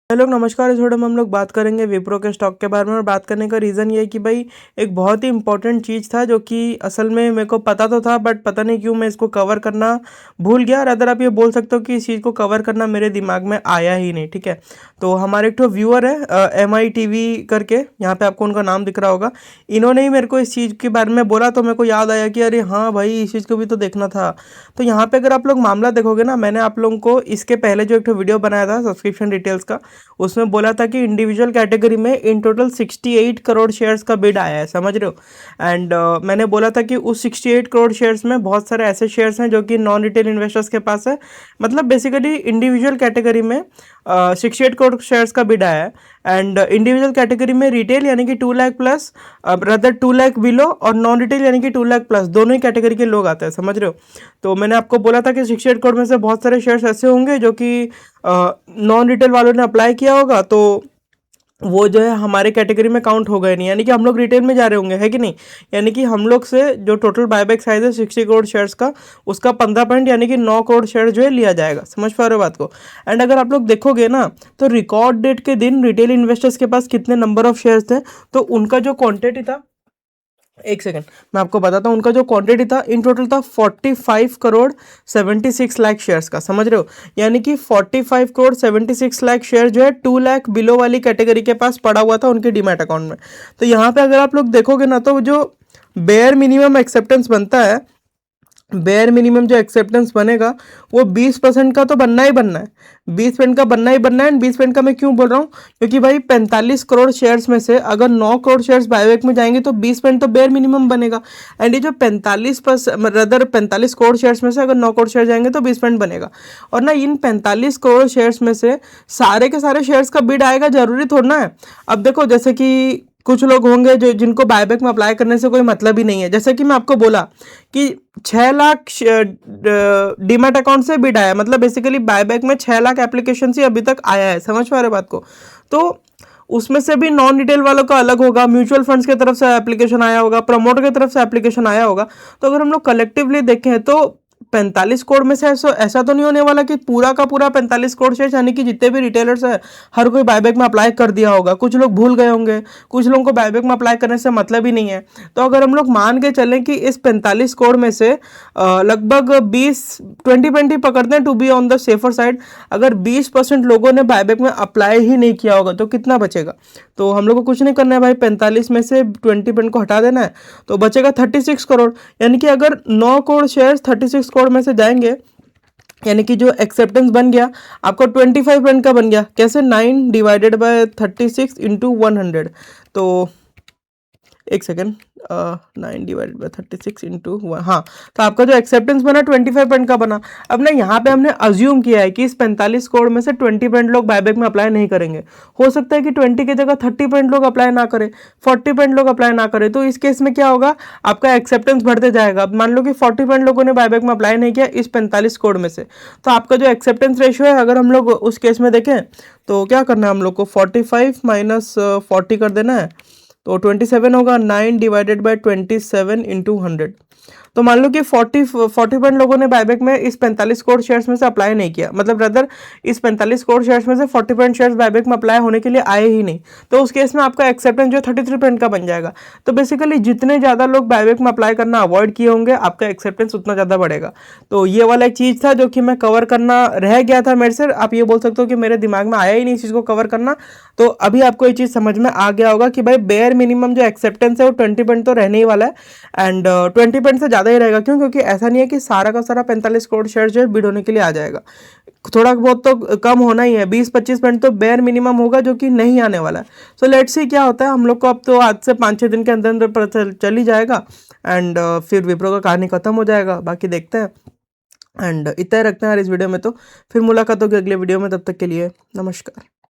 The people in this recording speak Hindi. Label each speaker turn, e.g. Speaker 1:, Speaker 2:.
Speaker 1: हेलो नमस्कार। इस वीडियो में हम लोग बात करेंगे विप्रो के स्टॉक के बारे में। और बात करने का रीज़न ये है कि भाई एक बहुत ही इंपॉर्टेंट चीज़ था जो कि असल में मेरे को पता तो था, बट पता नहीं क्यों मैं इसको कवर करना भूल गया। और अगर आप ये बोल सकते हो कि इस चीज़ को कवर करना मेरे दिमाग में आया ही नहीं। ठीक है, तो हमारे एक तो व्यूअर है MITV करके, यहाँ पे आपको उनका नाम दिख रहा होगा। इन्होंने ही मेरे को इस चीज़ के बारे में बोला तो मेरे को याद आया कि अरे हाँ भाई, इस चीज़ को भी तो देखना था। तो यहाँ पे अगर आप लोग मामला देखोगे ना, मैंने आप लोगों को इसके पहले जो एक वीडियो बनाया था सब्सक्रिप्शन डिटेल्स का, उसमें बोला था कि इंडिविजुअल कैटेगरी में इन टोटल 68 करोड़ शेयर्स का बिड आया है, समझ रहे हो। एंड मैंने बोला था कि उस 68 करोड़ शेयर्स में बहुत सारे ऐसे शेयर्स हैं जो कि नॉन रिटेल इन्वेस्टर्स के पास है। मतलब बेसिकली इंडिविजुअल कैटेगरी में 68 करोड़ शेयर्स का बिड आया है। एंड इंडिविजुअल कैटेगरी में रिटेल यानी कि 2 lakh plus, rather 2 lakh below, और नॉन रिटेल यानी कि 2 लाख प्लस, दोनों ही कैटेगरी के लोग आते हैं, समझ रहे हो। तो मैंने आपको बोला था कि 68 करोड़ में से बहुत सारे शेयर्स ऐसे होंगे जो कि नॉन रिटेल वालों ने अप्लाई किया होगा, तो वो जो है हमारे कैटेगरी में काउंट हो गए नहीं, यानी कि हम लोग रिटेल में जा रहे होंगे, है कि नहीं। यानी कि हम लोग से जो टोटल बायबैक साइज है 60 करोड़ शेयर्स का, उसका 15% यानी कि 9 करोड़ शेयर जो है लिया जाएगा। समझ पा रहे हो बात को। एंड अगर आप लोग देखोगे ना, तो रिकॉर्ड डेट के दिन रिटेल इन्वेस्टर्स के पास कितने नंबर ऑफ शेयर्स थे, तो उनका जो क्वांटिटी था, एक सेकंड मैं आपको बताता हूँ, उनका जो क्वांटिटी था इन टोटल था 45 करोड़ 76 लाख शेयर्स का, समझ रहे हो। यानी कि 45 करोड़ 76 लाख शेयर जो है 2 लाख बिलो वाली कैटेगरी के पास पड़ा हुआ था उनके डीमैट अकाउंट में। तो यहाँ पे अगर आप लोग देखोगे ना, तो जो बेयर मिनिमम एक्सेप्टेंस बनता है, बेयर मिनिमम जो एक्सेप्टेंस बनेगा वो 20% का तो बनना ही बनना है। 20% का बनना ही बनना है। एंड 20% का मैं क्यों बोल रहा हूँ, क्योंकि भाई 45 करोड़ शेयर्स में से अगर 9 करोड़ शेयर्स बायबैक में जाएंगे तो 20% तो बेयर मिनिमम बनेगा। एंड ये जो 45% रदर 45 करोड़ शेयर्स में से अगर 9 करोड़ शेयर जाएंगे तो 20% बनेगा। और ना इन 45 करोड़ शेयर्स में से सारे के सारे शेयर्स का बिड आएगा, जरूरी थोड़ा है। अब देखो, जैसे कि कुछ लोग होंगे जो जिनको बायबैक में अप्लाई करने से कोई मतलब ही नहीं है। जैसे कि मैं आपको बोला कि 6 लाख डीमैट अकाउंट से बिड आया, मतलब बेसिकली बायबैक में 6 लाख एप्लीकेशन से अभी तक आया है, समझ पा रहे बात को। तो उसमें से भी नॉन रिटेल वालों का अलग होगा, म्यूचुअल फंड्स की तरफ से एप्लीकेशन आया होगा, प्रमोटर की तरफ से एप्लीकेशन आया होगा। तो अगर हम लोग कलेक्टिवली देखें तो 45 करोड़ में से ऐसा तो नहीं होने वाला कि पूरा का पूरा 45 करोड़ शेयर यानी कि जितने भी रिटेलर्स है हर कोई बायबैक में अप्लाई कर दिया होगा। कुछ लोग भूल गए होंगे, कुछ लोगों को बायबैक में अप्लाई करने से मतलब ही नहीं है। तो अगर हम लोग मान के चलें कि इस 45 करोड़ में से लगभग 20 पकड़ते हैं to be on the safer side, अगर 20% लोगों ने बायबैक में अप्लाई ही नहीं किया होगा तो कितना बचेगा। तो हम लोग को कुछ नहीं करना है भाई, 45 में से 20% को हटा देना है, तो बचेगा 36 करोड़। यानी कि अगर 9 करोड़ शेयर 36 करोड़ में से जाएंगे, यानी कि जो एक्सेप्टेंस बन गया आपको 25% का बन गया। कैसे, 9 डिवाइडेड बाय 36 इंटू 100। तो एक सेकेंड, 9 डिवाइडेड बाई 36 इंटू 1, हाँ। तो आपका जो एक्सेप्टेंस बना 25% का बना। अब ना यहाँ पे हमने अज्यूम किया है कि इस 45 करोड़ में से 20% लोग बायबैक में अप्लाई नहीं करेंगे। हो सकता है कि 20 की जगह 30% लोग अप्लाई ना करें, 40% लोग अप्लाई ना करें। तो इस केस में क्या होगा, आपका एक्सेप्टेंस बढ़ते जाएगा। अब मान लो कि 40% लोगों ने बायबैक में अप्लाई नहीं किया इस 45 करोड़ में से, तो आपका जो एक्सेप्टेंस रेशियो है, अगर हम लोग उस केस में देखें तो क्या करना है हम लोग को, 45 माइनस 40 कर देना है, तो 27 होगा। 9 डिवाइडेड बाय 27 इंटू 100। तो मान लो कि 40% लोगों ने बायबैक में इस 45 करोड़ शेयर्स में से अप्लाई नहीं किया, मतलब ब्रदर इस 45 करोड़ शेयर्स में से 40% शेयर्स बायबैक में अप्लाई होने के लिए आए ही नहीं। तो उस केस में आपका एक्सेप्टेंस जो 33% का बन जाएगा। तो बेसिकली जितने ज़्यादा लोग बायबैक में अप्लाई करना अवॉइड किए होंगे, आपका एक्सेप्टेंस उतना ज़्यादा बढ़ेगा। तो ये वाला एक चीज़ था जो कि मैं कवर करना रह गया था मेरे से। आप ये बोल सकते हो कि मेरे दिमाग में आया ही नहीं इस चीज़ को कवर करना। तो अभी आपको ये चीज़ समझ में आ गया होगा कि भाई बेयर मिनिमम जो एक्सेप्टेंस है वो 20% तो रहने ही वाला है। एंड 20% से ज़्यादा ही रहेगा। क्यों, क्योंकि ऐसा नहीं है कि सारा का सारा 45 करोड़ शेयर जो है बिड होने के लिए आ जाएगा। थोड़ा बहुत तो कम होना ही है, 20-25% तो बेयर मिनिमम होगा जो कि नहीं आने वाला है। सो लेट्स सी क्या होता है। हम लोग को अब तो आज से 5-6 दिन के अंदर अंदर पता चल ही जाएगा। एंड फिर विप्रो का कहानी खत्म हो जाएगा, बाकी देखते हैं। एंड इतना ही रखते हैं यार इस वीडियो में। तो फिर मुलाकात होगी अगले वीडियो में, तब तक के लिए नमस्कार।